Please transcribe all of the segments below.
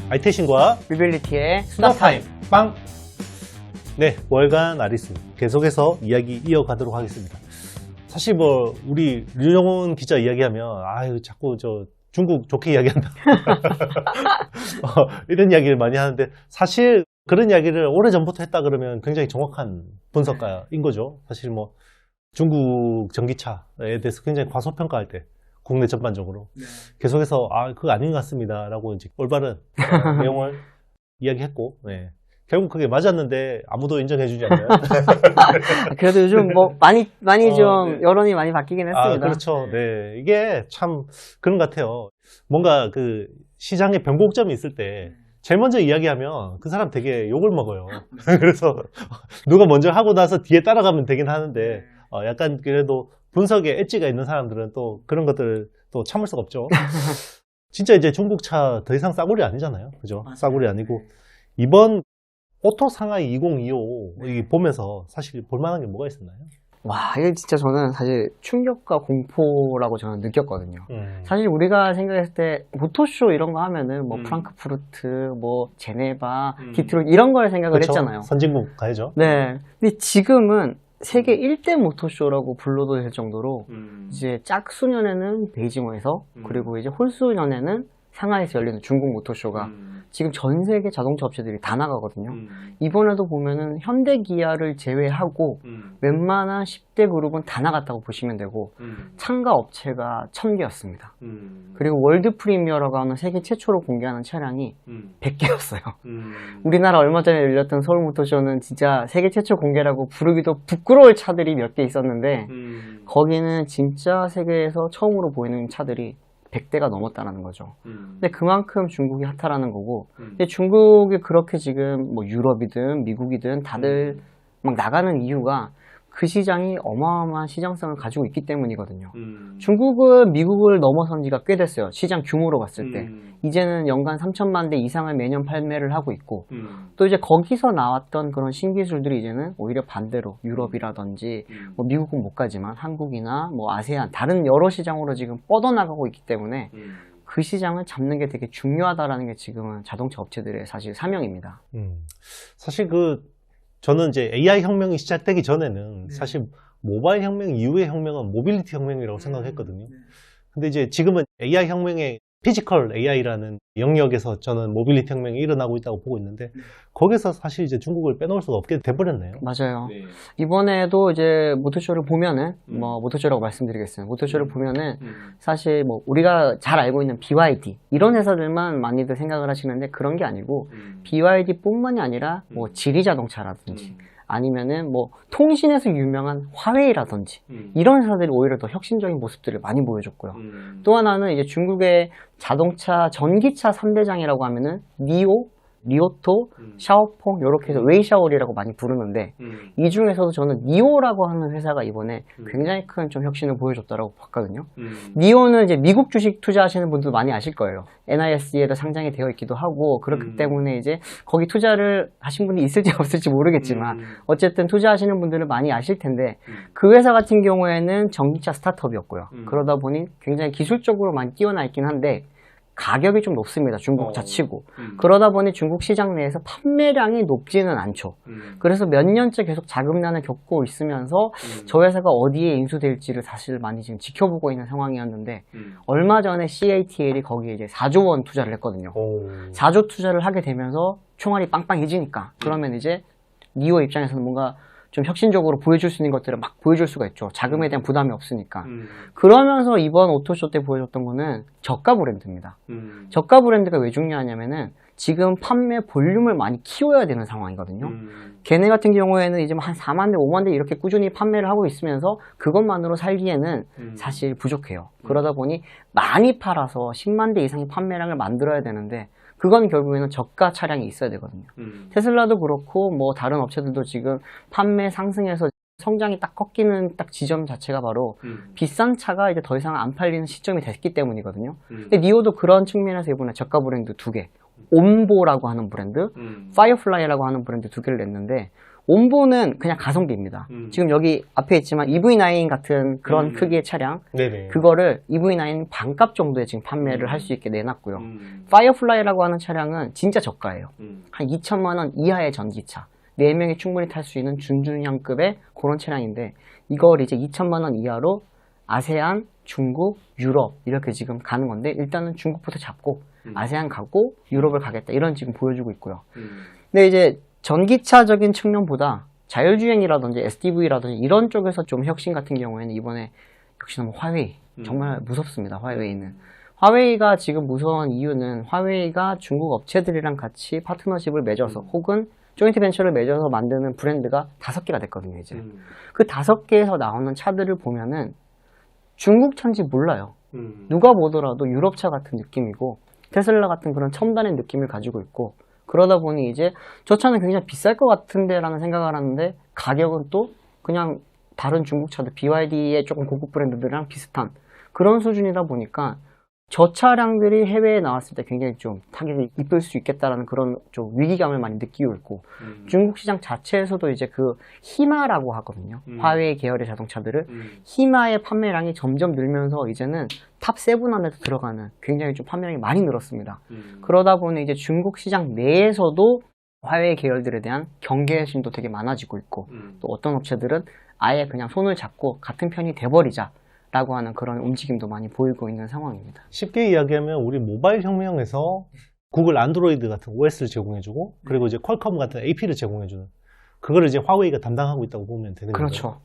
아이태신과 모빌리티의 수다타임 빵! 네, 월간 아리수 계속해서 이야기 이어가도록 하겠습니다. 사실 뭐 우리 류정훈 기자 이야기하면 아유 자꾸 저 중국 좋게 이야기한다 이런 이야기를 많이 하는데 사실 그런 이야기를 오래전부터 했다 그러면 굉장히 정확한 분석가인 거죠. 사실 뭐 중국 전기차에 대해서 굉장히 과소평가할 때 국내 전반적으로 계속해서 그거 아닌 것 같습니다 라고 이제 올바른 내용을 이야기했고, 네. 결국 그게 맞았는데 아무도 인정해주지 않나요? 그래도 요즘 뭐 많이 좀 네. 여론이 많이 바뀌긴 했습니다. 그렇죠. 네. 이게 참 그런 것 같아요. 뭔가 그 시장에 변곡점이 있을 때 제일 먼저 이야기하면 그 사람 되게 욕을 먹어요. 그래서 누가 먼저 하고 나서 뒤에 따라가면 되긴 하는데 약간 그래도 분석에 엣지가 있는 사람들은 또 그런 것들 또 참을 수가 없죠. 진짜 이제 중국 차 더 이상 싸구려 아니잖아요. 그죠? 맞아요. 싸구려 아니고 이번 오토 상하이 2025 이 보면서 사실 볼만한 게 뭐가 있었나요? 와, 이게 진짜 저는 사실 충격과 공포라고 저는 느꼈거든요. 사실 우리가 생각했을 때 모토쇼 이런 거 하면은 뭐 프랑크푸르트, 뭐 제네바, 디트로이트 이런 걸 생각을 그렇죠? 했잖아요. 선진국 가야죠. 네. 근데 지금은 세계 1대 모토쇼라고 불러도 될 정도로 이제 짝수년에는 베이징에서 그리고 이제 홀수년에는 상하이에서 열리는 중국 모토쇼가 지금 전 세계 자동차 업체들이 다 나가거든요. 이번에도 보면은 현대 기아를 제외하고 웬만한 10대 그룹은 다 나갔다고 보시면 되고 참가 업체가 1000개였습니다. 그리고 월드 프리미어라고 하는 세계 최초로 공개하는 차량이 100개였어요. 우리나라 얼마 전에 열렸던 서울 모토쇼는 진짜 세계 최초 공개라고 부르기도 부끄러울 차들이 몇 개 있었는데 거기는 진짜 세계에서 처음으로 보이는 차들이 100대가 넘었다는 거죠. 근데 그만큼 중국이 핫하다는 거고, 근데 중국이 그렇게 지금 뭐 유럽이든 미국이든 다들 막 나가는 이유가 그 시장이 어마어마한 시장성을 가지고 있기 때문이거든요. 중국은 미국을 넘어선 지가 꽤 됐어요. 시장 규모로 봤을 때. 이제는 연간 3천만 대 이상을 매년 판매를 하고 있고, 또 이제 거기서 나왔던 그런 신기술들이 이제는 오히려 반대로 유럽이라든지, 뭐 미국은 못 가지만 한국이나 뭐 아세안, 다른 여러 시장으로 지금 뻗어나가고 있기 때문에 그 시장을 잡는 게 되게 중요하다라는 게 지금은 자동차 업체들의 사실 사명입니다. 사실 저는 이제 AI 혁명이 시작되기 전에는 사실 모바일 혁명 이후의 혁명은 모빌리티 혁명이라고 생각했거든요. 근데 이제 지금은 AI 혁명의 피지컬 AI라는 영역에서 저는 모빌리티 혁명이 일어나고 있다고 보고 있는데 거기서 사실 이제 중국을 빼놓을 수가 없게 돼버렸네요. 맞아요. 이번에도 이제 모토쇼를 보면은 뭐 모토쇼라고 말씀드리겠습니다. 모토쇼를 보면은 사실 뭐 우리가 잘 알고 있는 BYD 이런 회사들만 많이들 생각을 하시는데 그런 게 아니고 BYD 뿐만이 아니라 뭐 지리자동차라든지 아니면은 뭐 통신에서 유명한 화웨이라든지 이런 회사들이 오히려 더 혁신적인 모습들을 많이 보여줬고요. 또 하나는 이제 중국의 자동차 전기차 3대장이라고 하면은 니오, 리오토, 샤오퐁 이렇게 해서 웨이샤오리라고 많이 부르는데 이 중에서도 저는 니오라고 하는 회사가 이번에 굉장히 큰 좀 혁신을 보여줬다고 봤거든요. 니오는 이제 미국 주식 투자하시는 분들 많이 아실 거예요. NIS에도 상장이 되어 있기도 하고 그렇기 때문에 이제 거기 투자를 하신 분이 있을지 없을지 모르겠지만 어쨌든 투자하시는 분들은 많이 아실 텐데 그 회사 같은 경우에는 전기차 스타트업이었고요. 그러다 보니 굉장히 기술적으로 많이 뛰어나 있긴 한데 가격이 좀 높습니다. 중국 자치고. 그러다 보니 중국 시장 내에서 판매량이 높지는 않죠. 그래서 몇 년째 계속 자금난을 겪고 있으면서 저 회사가 어디에 인수될지를 사실 많이 지금 지켜보고 있는 상황이었는데 얼마 전에 CATL이 거기에 이제 4조 원 투자를 했거든요. 4조 투자를 하게 되면서 총알이 빵빵해지니까 그러면 이제 니오 입장에서는 뭔가 좀 혁신적으로 보여줄 수 있는 것들을 막 보여줄 수가 있죠. 자금에 대한 부담이 없으니까. 그러면서 이번 오토쇼 때 보여줬던 거는 저가 브랜드입니다. 저가 브랜드가 왜 중요하냐면은 지금 판매 볼륨을 많이 키워야 되는 상황이거든요. 걔네 같은 경우에는 이제 한 4만 대, 5만 대 이렇게 꾸준히 판매를 하고 있으면서 그것만으로 살기에는 사실 부족해요. 그러다 보니 많이 팔아서 10만 대 이상의 판매량을 만들어야 되는데 그건 결국에는 저가 차량이 있어야 되거든요. 테슬라도 그렇고 뭐 다른 업체들도 지금 판매 상승해서 성장이 딱 꺾이는 딱 지점 자체가 바로 비싼 차가 이제 더 이상 안 팔리는 시점이 됐기 때문이거든요. 근데 니오도 그런 측면에서 이번에 저가 브랜드 2개, 옴보라고 하는 브랜드, 파이어플라이라고 하는 브랜드 2개를 냈는데 온보는 그냥 가성비입니다. 지금 여기 앞에 있지만 EV9 같은 그런 크기의 차량, 네네. 그거를 EV9 반값 정도에 지금 판매를 할 수 있게 내놨고요. 파이어플라이라고 하는 차량은 진짜 저가예요. 한 2천만 원 이하의 전기차. 4명이 충분히 탈 수 있는 준중형급의 그런 차량인데, 이걸 이제 2천만 원 이하로 아세안, 중국, 유럽 이렇게 지금 가는 건데, 일단은 중국부터 잡고 아세안 가고 유럽을 가겠다, 이런 지금 보여주고 있고요. 근데 이제 전기차적인 측면보다 자율주행이라든지 SDV라든지 이런 쪽에서 좀 혁신 같은 경우에는 이번에 역시나 뭐 화웨이, 정말 무섭습니다. 화웨이는. 화웨이가 지금 무서운 이유는 화웨이가 중국 업체들이랑 같이 파트너십을 맺어서 혹은 조인트 벤처를 맺어서 만드는 브랜드가 5개가 됐거든요, 이제. 그 5개에서 나오는 차들을 보면은 중국 차인지 몰라요. 누가 보더라도 유럽차 같은 느낌이고, 테슬라 같은 그런 첨단의 느낌을 가지고 있고, 그러다 보니 이제 저 차는 굉장히 비쌀 것 같은데 라는 생각을 하는데, 가격은 또 그냥 다른 중국 차들, BYD의 조금 고급 브랜드들이랑 비슷한 그런 수준이다 보니까 저 차량들이 해외에 나왔을 때 굉장히 좀 타격이 입을 수 있겠다라는 그런 좀 위기감을 많이 느끼고 있고, 중국 시장 자체에서도 이제 그 히마라고 하거든요. 화웨이 계열의 자동차들을 히마의 판매량이 점점 늘면서 이제는 탑7 안에도 들어가는 굉장히 좀 판매량이 많이 늘었습니다. 그러다 보니 이제 중국 시장 내에서도 화웨이 계열들에 대한 경계심도 되게 많아지고 있고, 또 어떤 업체들은 아예 그냥 손을 잡고 같은 편이 돼버리자 라고 하는 그런 움직임도 많이 보이고 있는 상황입니다. 쉽게 이야기하면 우리 모바일 혁명에서 구글 안드로이드 같은 OS를 제공해주고, 그리고 이제 퀄컴 같은 AP를 제공해주는, 그거를 이제 화웨이가 담당하고 있다고 보면 되는 거죠. 그렇죠.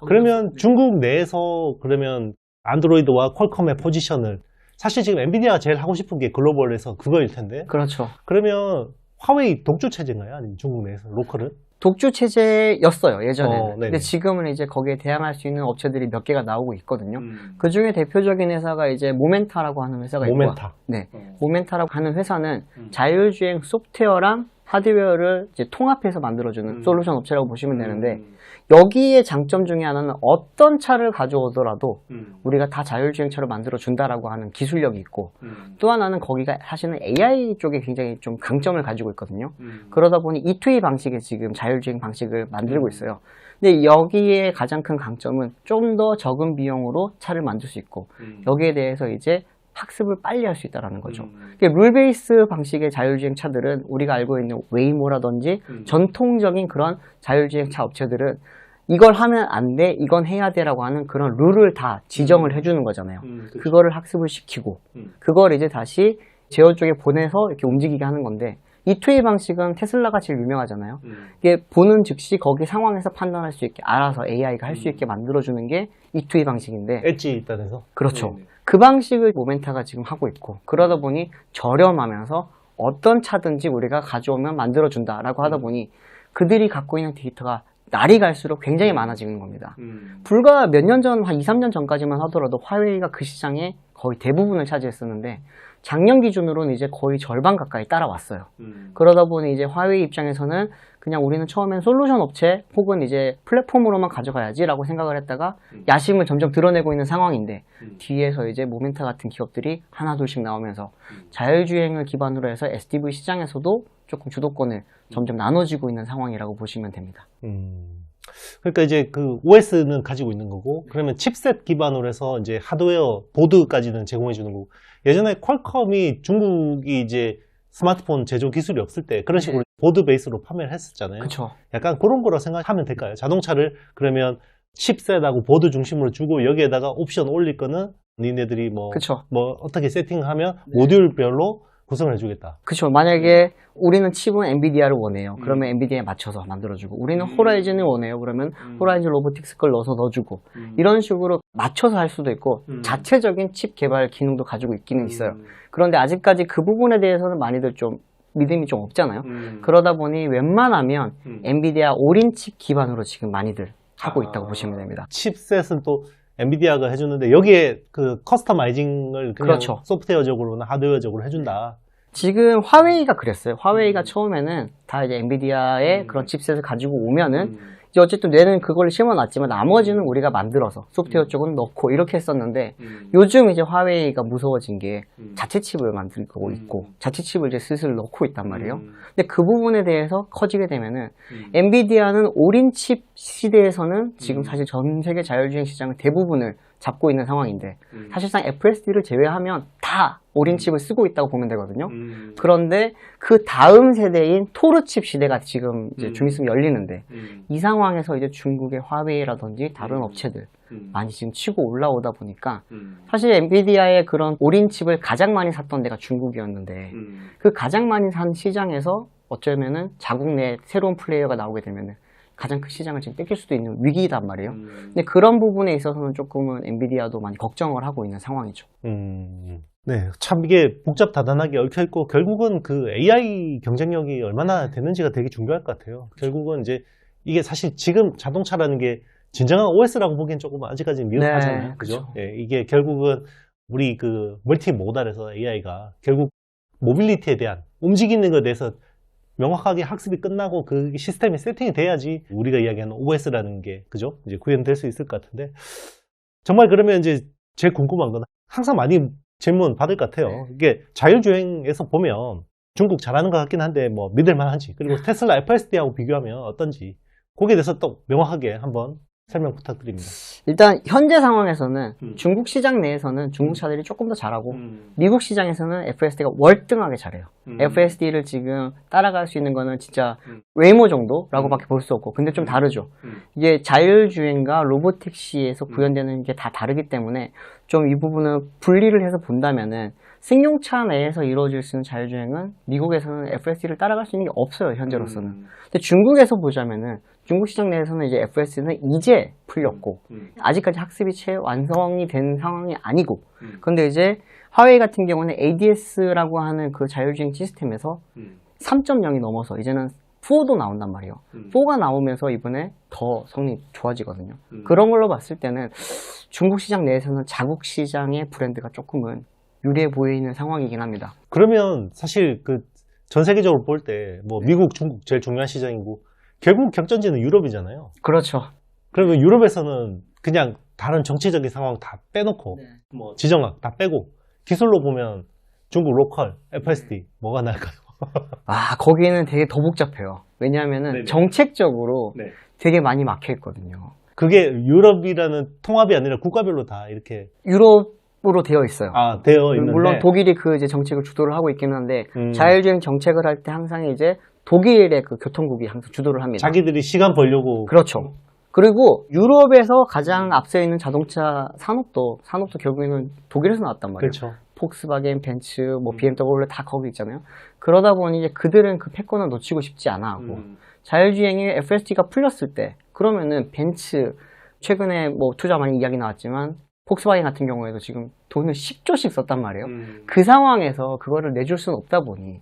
그러면 중국 내에서 그러면 안드로이드와 퀄컴의 포지션을, 사실 지금 엔비디아가 제일 하고 싶은 게 글로벌에서 그거일 텐데, 그렇죠. 그러면 화웨이 독주 체제인가요? 아니면 중국 내에서 로컬은? 독주 체제였어요, 예전에는. 네네. 근데 지금은 이제 거기에 대항할 수 있는 업체들이 몇 개가 나오고 있거든요. 그 중에 대표적인 회사가 이제 모멘타라고 하는 회사가 있고, 모멘타. 네, 모멘타라고 하는 회사는 자율주행 소프트웨어랑 하드웨어를 이제 통합해서 만들어주는 솔루션 업체라고 보시면 되는데, 여기에 장점 중에 하나는 어떤 차를 가져오더라도 우리가 다 자율주행차로 만들어준다라고 하는 기술력이 있고, 또 하나는 거기가 사실은 AI 쪽에 굉장히 좀 강점을 가지고 있거든요. 그러다 보니 E2E 방식의 지금 자율주행 방식을 만들고 있어요. 근데 여기에 가장 큰 강점은 좀 더 적은 비용으로 차를 만들 수 있고, 여기에 대해서 이제 학습을 빨리 할 수 있다는 거죠. 룰 베이스 방식의 자율주행 차들은 우리가 알고 있는 웨이모라든지 전통적인 그런 자율주행 차 업체들은 이걸 하면 안 돼, 이건 해야 돼라고 하는 그런 룰을 다 지정을 해주는 거잖아요. 그렇죠. 그거를 학습을 시키고, 그걸 이제 다시 제어 쪽에 보내서 이렇게 움직이게 하는 건데, E2A 방식은 테슬라가 제일 유명하잖아요. 이게 보는 즉시 거기 상황에서 판단할 수 있게 알아서 AI가 할 수 있게 만들어주는 게 E2A 방식인데, 엣지 있다면서? 그렇죠. 그 방식을 모멘타가 지금 하고 있고, 그러다 보니 저렴하면서 어떤 차든지 우리가 가져오면 만들어준다라고 하다 보니 그들이 갖고 있는 데이터가 날이 갈수록 굉장히 많아지는 겁니다. 불과 몇 년 전, 한 2, 3년 전까지만 하더라도 화웨이가 그 시장의 거의 대부분을 차지했었는데, 작년 기준으로는 이제 거의 절반 가까이 따라왔어요. 그러다 보니 이제 화웨이 입장에서는 그냥 우리는 처음엔 솔루션 업체 혹은 이제 플랫폼으로만 가져가야지라고 생각을 했다가 야심을 점점 드러내고 있는 상황인데, 뒤에서 이제 모멘타 같은 기업들이 하나둘씩 나오면서 자율주행을 기반으로 해서 SDV 시장에서도 조금 주도권을 점점 나눠지고 있는 상황이라고 보시면 됩니다. 그러니까 이제 그 OS는 가지고 있는 거고, 그러면 칩셋 기반으로 해서 이제 하드웨어, 보드까지는 제공해 주는 거고, 예전에 퀄컴이 중국이 이제 스마트폰 제조 기술이 없을 때 그런 식으로 보드 베이스로 판매를 했었잖아요. 그렇죠. 약간 그런 거라 생각하면 될까요? 자동차를 그러면 칩셋하고 보드 중심으로 주고 여기에다가 옵션 올릴 거는 니네들이 뭐 어떻게 세팅하면 모듈별로 구성을 해주겠다. 그렇죠. 만약에 우리는 칩은 엔비디아를 원해요. 그러면 엔비디아에 맞춰서 만들어주고, 우리는 호라이즌을 원해요. 그러면 호라이즌 로보틱스 걸 넣어주고, 이런 식으로 맞춰서 할 수도 있고, 자체적인 칩 개발 기능도 가지고 있기는 있어요. 그런데 아직까지 그 부분에 대해서는 많이들 좀 믿음이 좀 없잖아요. 그러다 보니 웬만하면 엔비디아 올인 칩 기반으로 지금 많이들 하고 있다고 보시면 됩니다. 칩셋은 또 엔비디아가 해주는데 여기에 그 커스터마이징을 그냥 그렇죠. 소프트웨어적으로나 하드웨어적으로 해준다. 지금 화웨이가 그랬어요. 화웨이가 처음에는 다 이제 엔비디아의 그런 칩셋을 가지고 오면은 이제 어쨌든 뇌는 그걸 심어놨지만 나머지는 우리가 만들어서 소프트웨어 쪽은 넣고 이렇게 했었는데 요즘 이제 화웨이가 무서워진 게 자체 칩을 만들고 있고 자체 칩을 이제 슬슬 넣고 있단 말이에요. 근데 그 부분에 대해서 커지게 되면은 엔비디아는 올인 칩 시대에서는 지금 사실 전 세계 자율주행 시장의 대부분을 잡고 있는 상황인데 사실상 FSD를 제외하면 다 올인 칩을 쓰고 있다고 보면 되거든요. 그런데 그 다음 세대인 토르 칩 시대가 지금 이제 좀 있으면 열리는데 이 상황에서 이제 중국의 화웨이라든지 다른 업체들 많이 지금 치고 올라오다 보니까 사실 엔비디아의 그런 올인 칩을 가장 많이 샀던 데가 중국이었는데 그 가장 많이 산 시장에서 어쩌면은 자국 내 새로운 플레이어가 나오게 되면은 가장 큰 시장을 지금 뺏길 수도 있는 위기단 말이에요. 근데 그런 부분에 있어서는 조금은 엔비디아도 많이 걱정을 하고 있는 상황이죠. 네, 참 이게 복잡다단하게 얽혀있고 결국은 그 AI 경쟁력이 얼마나 되는지가 되게 중요할 것 같아요. 결국은 이제 이게 사실 지금 자동차라는 게 진정한 OS라고 보기엔 조금 아직까지 미흡하잖아요. 네, 그죠? 예, 이게 결국은 우리 그 멀티 모달에서 AI가 결국 모빌리티에 대한 움직이는 것에 대해서 명확하게 학습이 끝나고 그 시스템이 세팅이 돼야지 우리가 이야기하는 OS라는 게 그죠? 이제 구현될 수 있을 것 같은데 정말 그러면 이제 제일 궁금한 건 항상 많이 질문 받을 것 같아요. 이게 자율주행에서 보면 중국 잘하는 것 같긴 한데 뭐 믿을만한지 그리고 테슬라 FSD하고 비교하면 어떤지 거기에 대해서 또 명확하게 한번 설명 부탁드립니다. 일단 현재 상황에서는 중국 시장 내에서는 중국 차들이 조금 더 잘하고 미국 시장에서는 FSD가 월등하게 잘해요. FSD를 지금 따라갈 수 있는 거는 진짜 웨이모 정도라고밖에 볼 수 없고 근데 좀 다르죠. 이게 자율주행과 로보택시에서 구현되는 게 다 다르기 때문에 좀 이 부분을 분리를 해서 본다면은 승용차 내에서 이루어질 수 있는 자율주행은 미국에서는 FSD를 따라갈 수 있는 게 없어요, 현재로서는. 근데 중국에서 보자면은 중국 시장 내에서는 이제 FSD는 이제 풀렸고 아직까지 학습이 채 완성이 된 상황이 아니고 그런데 이제 화웨이 같은 경우는 ADS라고 하는 그 자율주행 시스템에서 3.0이 넘어서 이제는 4도 나온단 말이에요. 4가 나오면서 이번에 더 성능이 좋아지거든요. 그런 걸로 봤을 때는 중국 시장 내에서는 자국 시장의 브랜드가 조금은 유리해 보이는 상황이긴 합니다. 그러면 사실 그 전 세계적으로 볼 때 뭐 미국, 중국 제일 중요한 시장이고 결국 격전지는 유럽이잖아요. 그렇죠. 그러면 유럽에서는 그냥 다른 정치적인 상황 다 빼놓고 뭐 지정학 다 빼고 기술로 보면 중국 로컬, FSD 뭐가 나을까요? 아, 거기는 되게 더 복잡해요. 왜냐하면은 네네. 정책적으로 네. 되게 많이 막혀 있거든요. 그게 유럽이라는 통합이 아니라 국가별로 다 이렇게 유럽으로 되어 있어요. 되어 있는데 물론 독일이 그 이제 정책을 주도를 하고 있기는 한데 자율주행 정책을 할 때 항상 이제 독일의 그 교통국이 항상 주도를 합니다. 자기들이 시간 벌려고 그렇죠. 그리고 유럽에서 가장 앞서 있는 자동차 산업도 결국에는 독일에서 나왔단 말이에요. 그렇죠. 폭스바겐, 벤츠, 뭐 BMW 다 거기 있잖아요. 그러다 보니 이제 그들은 그 패권을 놓치고 싶지 않아 하고 자율주행이 FSD가 풀렸을 때 그러면은 벤츠 최근에 뭐 투자 많이 이야기 나왔지만 폭스바겐 같은 경우에도 지금 돈을 10조씩 썼단 말이에요. 그 상황에서 그거를 내줄 수는 없다 보니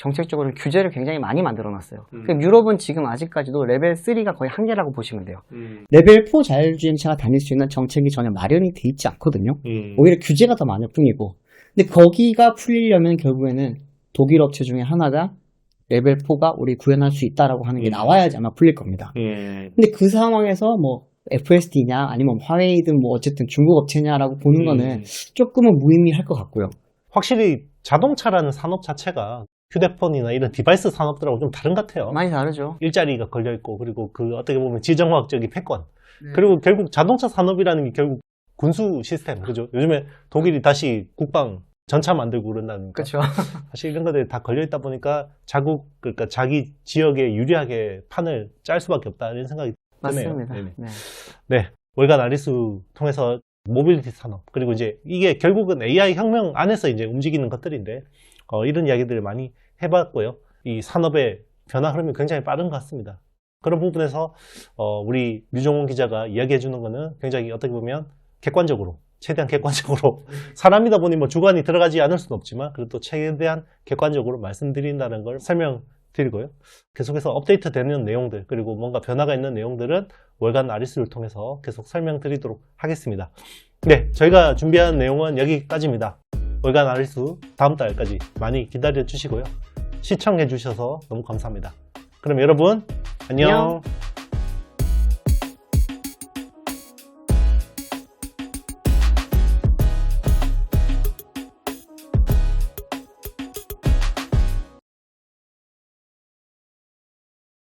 정책적으로 규제를 굉장히 많이 만들어놨어요. 유럽은 지금 아직까지도 레벨 3가 거의 한계라고 보시면 돼요. 레벨 4 자율주행차가 다닐 수 있는 정책이 전혀 마련이 돼 있지 않거든요. 오히려 규제가 더 많을 뿐이고. 근데 거기가 풀리려면 결국에는 독일 업체 중에 하나가 레벨 4가 우리 구현할 수 있다라고 하는 게 나와야지 아마 풀릴 겁니다. 근데 그 상황에서 뭐 FSD냐 아니면 화웨이든 뭐 어쨌든 중국 업체냐라고 보는 거는 조금은 무의미할 것 같고요. 확실히 자동차라는 산업 자체가 휴대폰이나 이런 디바이스 산업들하고 좀 다른 것 같아요. 많이 다르죠. 일자리가 걸려있고 그리고 그 어떻게 보면 지정학적인 패권 그리고 결국 자동차 산업이라는 게 결국 군수 시스템 그죠? 요즘에 독일이 다시 국방 전차 만들고 그런다니까 그렇죠. 사실 이런 것들이 다 걸려있다 보니까 그러니까 자기 지역에 유리하게 판을 짤 수밖에 없다 이런 생각이 드네요. 맞습니다. 네, 월간 아리수 통해서 모빌리티 산업 그리고 이제 이게 결국은 AI 혁명 안에서 이제 움직이는 것들인데 이런 이야기들을 많이 해봤고요. 이 산업의 변화 흐름이 굉장히 빠른 것 같습니다. 그런 부분에서 우리 류종원 기자가 이야기해주는 거는 굉장히 어떻게 보면 객관적으로 최대한 객관적으로 사람이다 보니 뭐 주관이 들어가지 않을 수는 없지만 그래도 최대한 객관적으로 말씀드린다는 걸 설명드리고요. 계속해서 업데이트 되는 내용들 그리고 뭔가 변화가 있는 내용들은 월간 아리스를 통해서 계속 설명드리도록 하겠습니다. 네, 저희가 준비한 내용은 여기까지입니다. 월간 아리수 다음 달까지 많이 기다려 주시고요. 시청해 주셔서 너무 감사합니다. 그럼 여러분 안녕.